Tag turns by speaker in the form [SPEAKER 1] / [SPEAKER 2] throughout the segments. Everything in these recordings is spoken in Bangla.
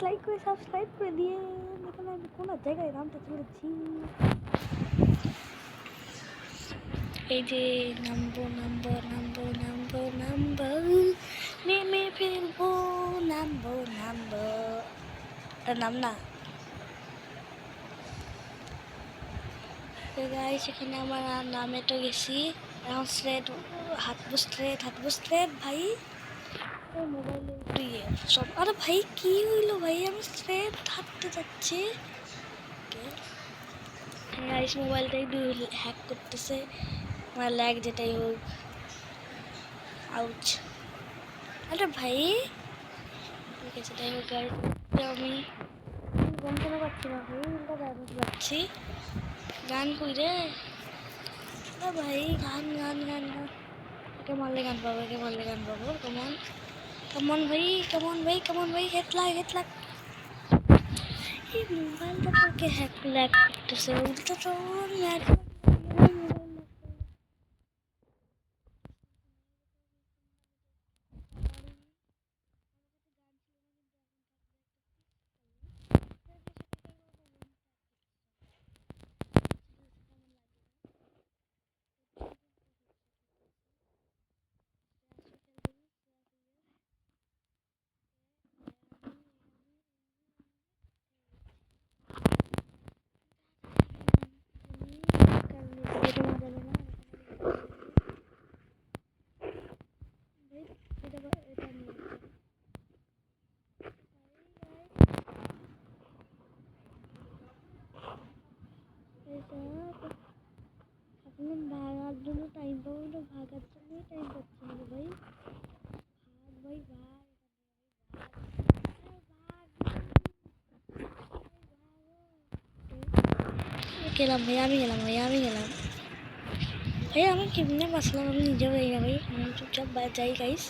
[SPEAKER 1] লাইক করে সাবস্ক্রাইব করে দিয়ে দেখুন আমি কোনো জায়গায় নামতে চলেছি। এই যে নামবো নামবো নামবো নামবো নামবো নেমে ফেলবো নামবো নামবো নাম না গাইস। এখানে আমার নামে তো গেছি এখন স্ট্রেট হাঁটবো স্ট্রেট ভাই মোবাইলে দিয়ে সব। আরে ভাই কি হইলো ভাই আমি স্ট্রেট হাঁটতে যাচ্ছি গাইস মোবাইলটাই হ্যাক করতেছে আমার ল্যাগ যেটাই হোক। আউচ। আরে ভাই ঠিক আছে যাই হোক গাইস আমি গান কেন পাচ্ছি না ভাই গান পাচ্ছি গান কই রে ভাই গান গান গান গান একে মারলে গান পাবো কমন কমন ভাই কমন ভাই হেড লাগ এই মোবাইলটা তোকে হ্যাক ল্যাগ করতেছে উল্টো তো ল্যাগ আপনি ভাগার জন্য টাইম পাবো না ভাগার জন্য টাইম পাচ্ছি না ভাই ভাই গেলাম ভাই আমি গেলাম ভাই আমি কেমনে বাঁচলাম আমি নিজে হয়ে গেলাম ভাই আমি চুপচাপ যাই গাইস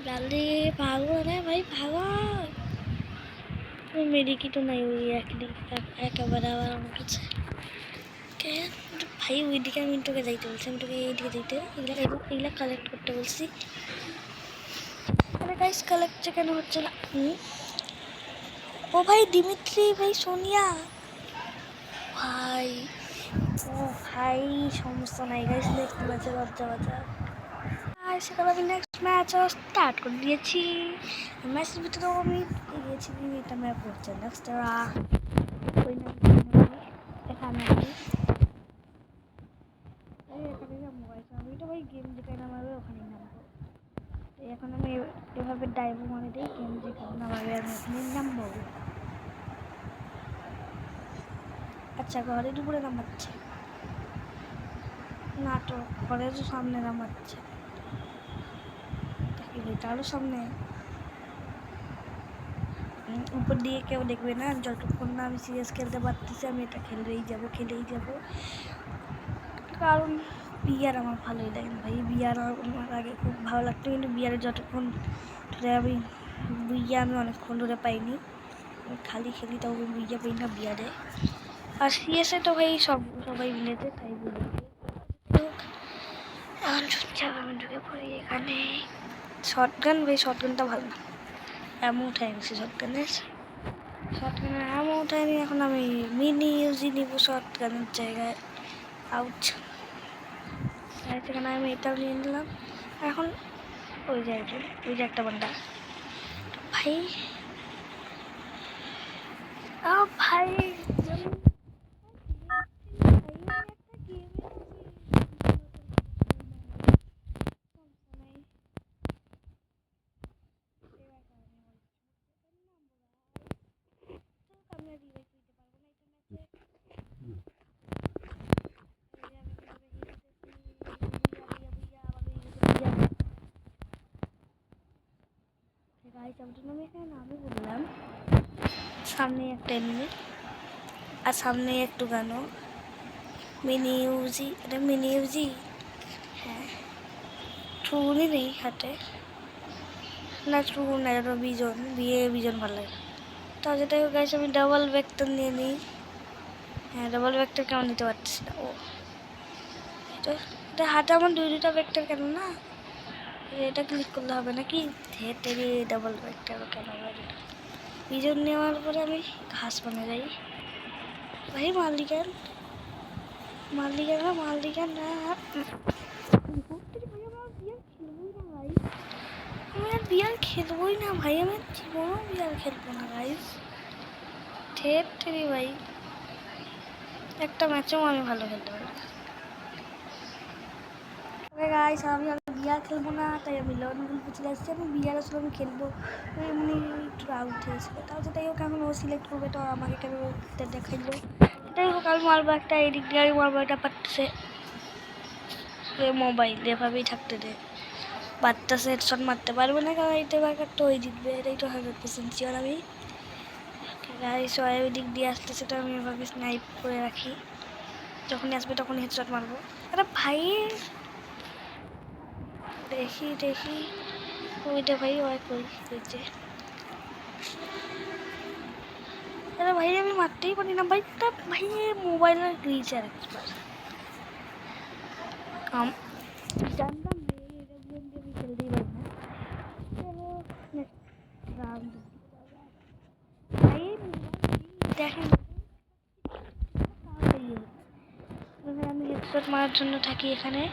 [SPEAKER 1] জলদি ভাগো রে ভাই ভাগো मेरी की तो नहीं हुई একেবারে আবার আমার কাছে ভাই ওইদিকে আমি তোকে যাইতে বলছি আমি তোকে এইদিকে যাইতে এগুলা কালেক্ট করতে বলছি। আরে গাইস কালেক্ট কেন হচ্ছে না ও ভাই দিমিত্রি ভাই সোনিয়া ভাই ও ভাই সমস্যা নাই গাইস নেক্সট ম্যাচে বাজা সেখানে আমি নেক্সট ম্যাচ স্টার্ট করে দিয়েছি ম্যাচের ভিতরেও আমি গিয়েছি এটা ম্যাপ হচ্ছে নেক্সট ওই এখানে এখানে নামবো আমি তো ভাই গেম যেখানে নামাবে ওখানেই নামবো এখন আমি এভাবে ডাইভ মানে দিই গেম যেখানে নামাবে আমি ওখানেই নামবো। আচ্ছা ঘরে দুপুরে নামাচ্ছে না তো ঘরের সামনে নামাচ্ছে তারও সামনে উপর দিয়ে কেউ দেখবে না যতক্ষণ না আমি সিরিয়াস খেলতে পারতেছি আমি এটা খেলেই যাব কারণ বিয়ার আমার ভালোই লাগে ভাই বিয়ার আমার আগে খুব ভালো লাগতো কিন্তু বিয়ারে যতক্ষণ ধরে আমি অনেকক্ষণ ধরে পাইনি আমি খালি খেলি তাও বুইয়া পাই না বিয়ারে আর সিরিয়াসে তো ভাই সবাই মিলেছে তাই বলি এখন চুপচাপ আমি ঢুকে পড়ি এখানে শর্টগান ভাই শর্টগানটা ভালো না এমন উঠাই গেছি শর্টগানের এমন উঠাইনি এখন আমি মিনি ইউজি নিব শর্টগানের জায়গায় আউট সেখানে আমি এটাও নিয়ে নিলাম এখন ওই যে একটা বান্ডা ভাই ভাই আমি এখানে নামে বললাম সামনে একটা এমনি আর সামনে একটু গান মিনি ইউজি হ্যাঁ ট্রুনি নেই হাটে না ট্রু না এটা বিজন ভালো লাগে তাও যেটা গাইছে আমি ডাবল ভেক্টর নিয়ে নিই হ্যাঁ ডাবল ভেক্টর কেমন নিতে পারতেছি না ও এটা হাতে আমার দুইটা ভেক্টর কেন না এটা ক্লিক করলে হবে নাকি? হেঁটে ডাবল একটা কেন পিজন নেওয়ার পরে আমি ঘাস বানা যাই। ভাই মালিকান মালিকান না মালিকান না ভাই, আমি আর বিয়ার খেলবোই না ভাই, আমি জীবনও বিয়ার খেলবো না গাইস। ঠেরি ভাই, একটা ম্যাচেও আমি ভালো খেলতে পারি গাইস। আমি আর বিয়ার খেলবো না, তাই আমি লন্ডন চলে আসছি। আমি বিয়ার আসলে আমি খেলবো এমনি একটু আউট হয়েছিল, তাও যেটাই হোক এখন ও সিলেক্ট করবে, তো আমাকে কেন দেখাইলো। এটাই হোক আমি মারবো একটা এদিক দিয়ে, আমি মারবো এটা পারতেছে মোবাইল এভাবেই থাকতে দে, বাচ্চাছে হেডশট মারতে পারবে না, কারণ এইটা ব্যাপারটা ওই জিতবে, এটাই তো 100% শিওর। আমি গাইস ওই দিক দিয়ে আসতেছে, তো আমি এভাবে স্নাইপ করে রাখি, যখনই আসবে তখনই হেডশট মারবো। আরে ভাই দেখি ওইটা ভাই ওই কইছে, আরে ভাই আমি মারতেই পারি না ভাই, তা ভাই মোবাইলের গ্লিচ আর একবার জানতাম এটা গেম আমি খেলতেই পারি না। ভাই দেখেন আমি হেডশট মারার জন্য থাকি এখানে।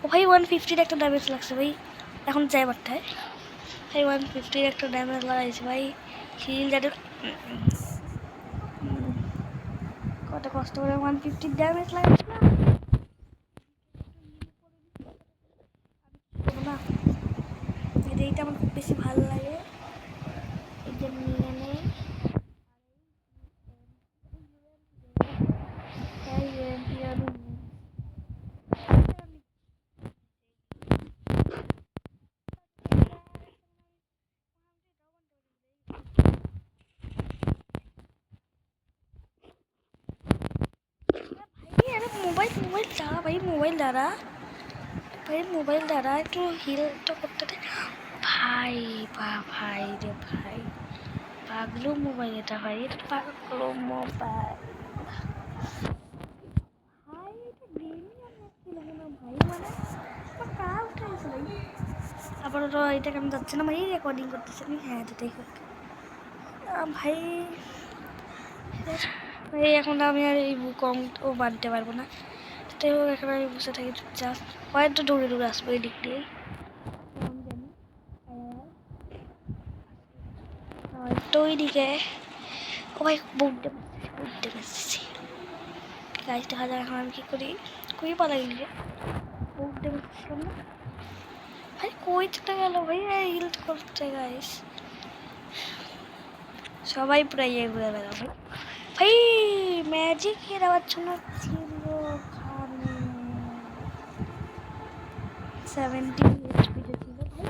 [SPEAKER 1] ও ভাই 150-র একটা ড্যামেজ লাগছে ভাই, এখন যাই মারটায় ভাই 150-র একটা ড্যামেজ লাগাইছে ভাই, হিল যাতে কত কষ্ট করে 150 ড্যামেজ লাগাইছে না, এইটা আমার খুব বেশি ভালো লাগে। এই যে নিয়ে নেই মোবাইল দ্বারা ভাই, মোবাইল দ্বারা একটু হিলটা করতে দে ভাই। ভাই রে ভাই, পাগলো মোবাইল এটা ভাই, এটা পাগলো মোবাইল ভাই, এটা গেমই আমি খেলবো না ভাই, মানে কার উঠেছে ভাই। আবার ওরা এটা কেন যাচ্ছে না ভাই, রেকর্ডিং করতেছে আমি, হ্যাঁ যেটাই হোক ভাই। ভাই এখন আমি আর এই বুকং ও বানতে পারবো না, যাই হোক এখন আমি বসে থাকি চুপচাপ, হয়তো দৌড়ে আসবো এই দিক দিয়ে তো ওইদিকে। ও ভাই বুকতে পারছি গাছ দেখা যায়, এখন আমি কি করি, খুবই পালা গেলি বুকতে পারছিলাম না ভাই, কই চলে গেল ভাই হিল করতে গাইস, সবাই পুরো ইয়ে ঘুরে বেড়া ভাই। ভাই ম্যাজিক এ দেওয়ার জন্য ছিল ওখানে 70 এইচপিতে ছিল ভাই।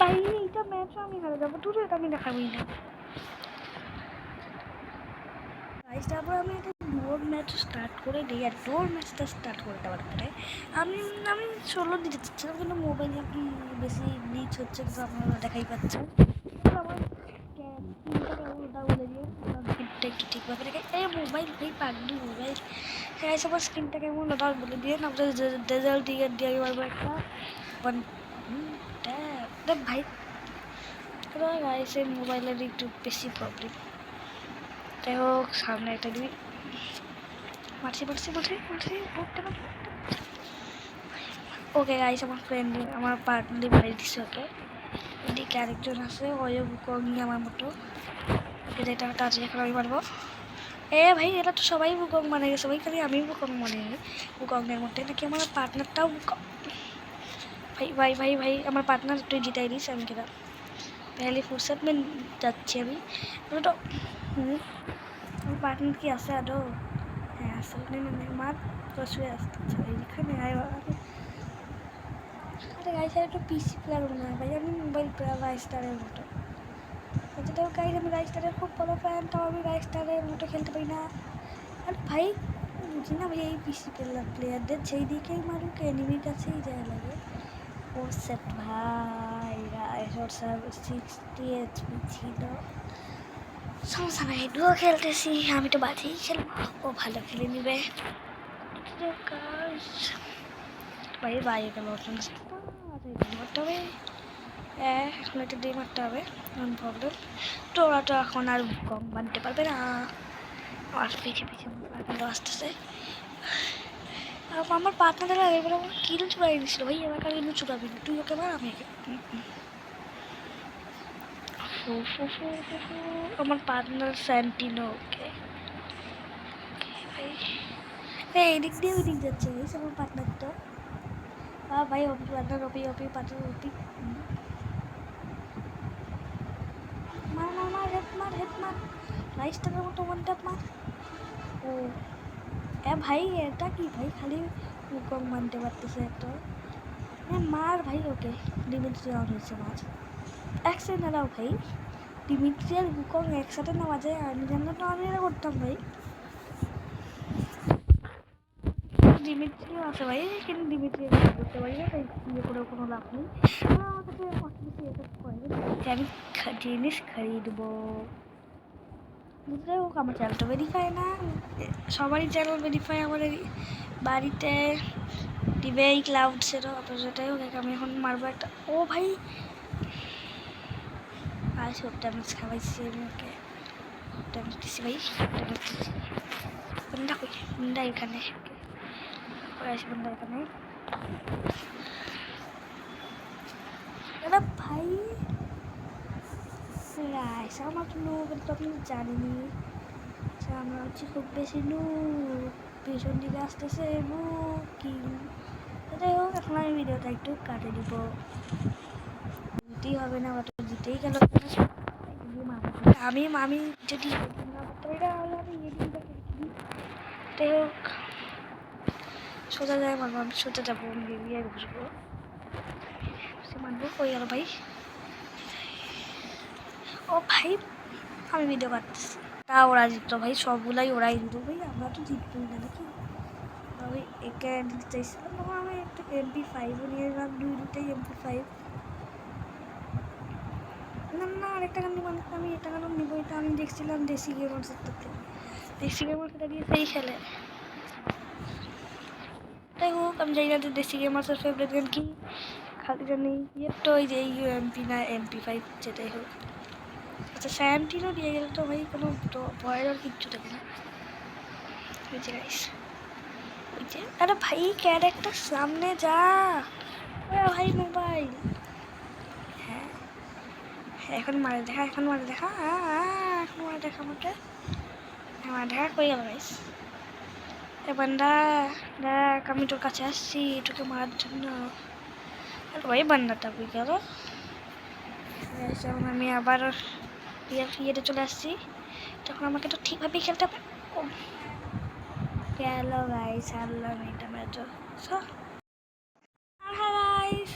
[SPEAKER 1] ভাই এইটা ম্যাচও আমি হারে যাবো, দূরে এটা আমি দেখাবই না গাইস। তারপর আমি একটা ডোর ম্যাচ স্টার্ট করে দিই, আর ডোর ম্যাচটা স্টার্ট করে দেওয়ার পরে আমি আমি 16 দিতে চাচ্ছিলাম, কিন্তু মোবাইলে কি বেশি গ্লিচ হচ্ছে, কিন্তু আপনারা দেখাই পাচ্ছেন আমার স্ক্রিনটা বলে দিয়ে স্ক্রিনটা একটু ঠিকভাবে রেখে এই মোবাইল ভাই পাগলি মোবাইল গাইস, আমার স্ক্রিনটা কেমন ওটা বলে দিয়ে না, রেজাল্ট দিয়ে পারবো একটা ভাই। গাইস এই মোবাইলের একটু বেশি প্রবলেম, যাই হোক সামনে একটা দিবি মারছি। ওকে গাইস আমার ফ্রেন্ড আমার পার্টনারই মারি দিচ্ছে ওকে, এদিকে আরেকজন আছে ওই বুকং নিয়ে আমার মতো, এটা তাড়াতাড়ি এখন আমি মারবো। ভাই এরা তো সবাই বুকং মানে গেছে ভাই, খালি আমি বুকং মানে বুকংয়ের মধ্যে নাকি আমার পার্টনারটাও বুকং। ভাই আমার পার্টনার তুই জিতাই দিস, আমি কেনা पहली फुर्सत में যাচ্ছি আমি তো। আমার পার্টনার কি আছে আদৌ? হ্যাঁ আসলে মার শুয়ে আসতেছে এখানে আরে গাইস একটু পিসি প্লেয়ার না ভাই, আমি মোবাইল প্লেয়ার রাইস্টারের মতো, যেটাও গাইস আমি রাইস্টারের খুব বড় ফ্যান, তাও আমি রাইস্টারের মতো খেলতে পারি না। আর ভাই বুঝি না ভাই এই পিসি প্লেয়ারদের যেই দিকেই মারুক এনিমির কাছেই যায় লাগে। ও সেট ভাই রাইসর সব 60 এইচপি ছিল, সমস্যা নাই ডুও খেলতেছি, আমি তো বাজেই খেলবো, ও ভালো খেলে নিবে। ভাই বাইরে বসুন মারতে হবে। এখন একটা দিয়ে মারতে হবে প্রবলেম। তো ওরা তো এখন আর কম বানতে পারবে না। আর পিছিয়ে পিছিয়ে আসতেছে। আমার পার্টনার আগে বলে আমার কিল চুড়াই দিচ্ছিল। ভাই আমার কাছে কিন্তু চুড়াবি না, তুই ওকে মার আমি আমার পার্টনার স্যান্টিনো। ওকে ভাই এই দিক দিয়ে ওই দিক যাচ্ছে ভাই আমার পার্টনারটা। ভাই ওপি পার্টনার ওপি পার্টনার ওপি। মার মার মার হেড মার রাইস্টারের মতো ওয়ান ট্যাপ মার। ও ভাই এটা কি ভাই খালি কম মানতে পারতেছে একটা। মার ভাই ওকে ডিমিট্রি অন হয়েছে মাছ একসাথে না দাও ভাই। ডিমিট্রি আর বুকং একসাথে নেওয়া যায় আমি জানলে তো আমি এটা করতাম ভাই। ডিমিট্রিও আছে ভাই কিন্তু ডিমিট্রি করতে পারি না তাই ইয়ে করেও কোনো লাভ নেই। আমি জিনিস খরিদবো বুঝলে হোক। আমার চ্যানেলটা ভেরিফাই না, সবারই চ্যানেল ভেরিফাই আমাদের বাড়িতে দিবে এই ক্লাউডসেরও। আপনার সেটাই হোক আমি এখন মারবো একটা। ও ভাই আর সব ড্যামেজ খাওয়াইছি আমি ওকে। ড্যামেজ দিচ্ছি ভাই ড্যামেজ দিচ্ছি। বন্ধা কই বন্ধা এখানে করে আসি বন্ধা এখানে। ভাই রাইস আমার তো নো তো আপনি জানেনি আমরা হচ্ছে খুব বেশি নো পেছন দিকে আসতেছে নো কি। যাই হোক এখন আমি ভিডিওটা একটু কাটে দিব। দিতেই হবে না ওটা জিতেই গেল। আমি আমি যদি না করতে পারি তাহলে আমি যাই হোক সোজা যায় মারবো। আমি সোজা যাবো গিয়ে বসবো সে মানবো কই গেল ভাই। ও ভাই আমি ভিডিও কাটতেছি তা ওরা জিততো ভাই সবগুলাই ওরাই দিত ভাই আমরা তো জিতবই না নাকি। আমি একে দিতে চাইছিলাম তখন আমি একটা MP5 নিয়ে এলাম দুইটাই MP5। না না আরেকটা গান নিব আমি এটা গান নিবো। এটা আমি দেখছিলাম দেশি গেমার্সের থেকে দেশি গেমার্সটা দিয়ে সেই খেলে। যাই হোক আমি জানি না দেশি গেমার্সের ফেভারিট গান কি খালি জানি তো ওই যে MP না MP5 যেটাই হোক। আচ্ছা স্যান্টিনো দিয়ে গেলে তো ভাই কোনো ভয়ের আর কিচ্ছু থাকে না। ওই যে গাইস ওই যে আরে ভাই ক্যারেক্টার সামনে যা ভাই মোবাইল। হ্যাঁ এখন মারে দেখা এখন মারে দেখা এখন মারে দেখা আমাকে মারে দেখা কই গেল গাইস। এ বান্দা দেখ আমি তোর কাছে আসছি তোকে মারার জন্য। ভাই বান্দাটা কই গেল। যখন আমি আবার ইয়েতে চলে আসছি তখন আমাকে তো ঠিকভাবেই খেলতে হবে। গেল গাইস হারলাম এটা ম্যাচ। গাইস